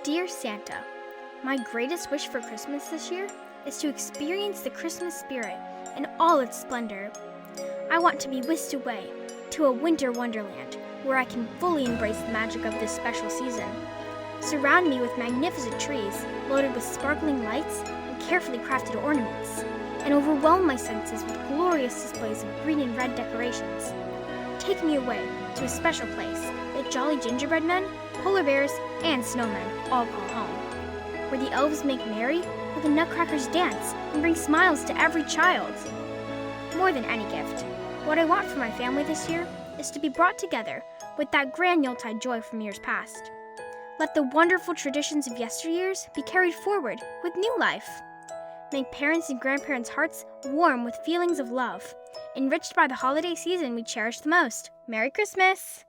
Dear Santa, my greatest wish for Christmas this year is to experience the Christmas spirit in all its splendor. I want to be whisked away to a winter wonderland where I can fully embrace the magic of this special season. Surround me with magnificent trees loaded with sparkling lights and carefully crafted ornaments, and overwhelm my senses with glorious displays of green and red decorations. Take me away to a special place that jolly gingerbread men, polar bears, and snowmen all call home, where the elves make merry while the nutcrackers dance and bring smiles to every child. More than any gift, what I want for my family this year is to be brought together with that grand Yuletide joy from years past. Let the wonderful traditions of yesteryears be carried forward with new life. Make parents' and grandparents' hearts warm with feelings of love, enriched by the holiday season we cherish the most. Merry Christmas!